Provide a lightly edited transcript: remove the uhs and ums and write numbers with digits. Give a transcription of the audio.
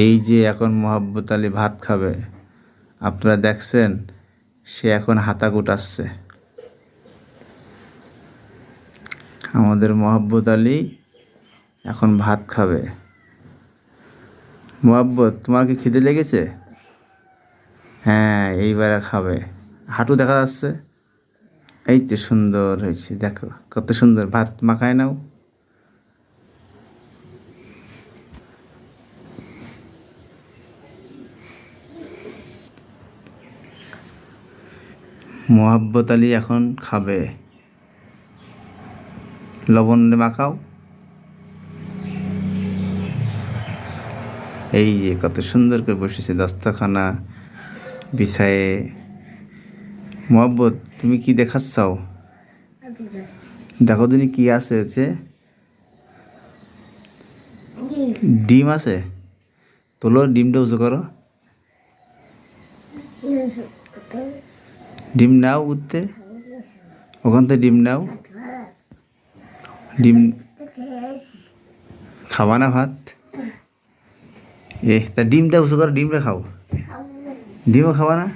এই যে এখন মহাব্বত আলী ভাত খাবে, আপনারা দেখছেন সে এখন হাতা কুটাচ্ছে। আমাদের মহাব্বত আলী এখন ভাত খাবে। মহাব্বত, তোমার কি খিদে লেগেছে? হ্যাঁ, এইবারে খাবে। হাঁটু দেখা যাচ্ছে। এই তো সুন্দর হয়েছে, দেখো কত সুন্দর। ভাত মাখায় নাও। মহাব্বত আলী এখন খাবে। লবণ দিয়ে মাখাও। এই যে কত সুন্দর করে বসেছে দস্তখানা বিছায়ে। মহাব্বত, তুমি কি দেখাচ্ছাও? দেখো দিনি কি আছে হচ্ছে। ডিম আছে। তোলো, ডিমটা উঁচু করো। ডিম নাও উঠতে, ওখান থেকে ডিম নাও। ডিম খাবা না ভাত? তা ডিমটা উঁচু করো, ডিমটা খাও। ডিমও খাবা না?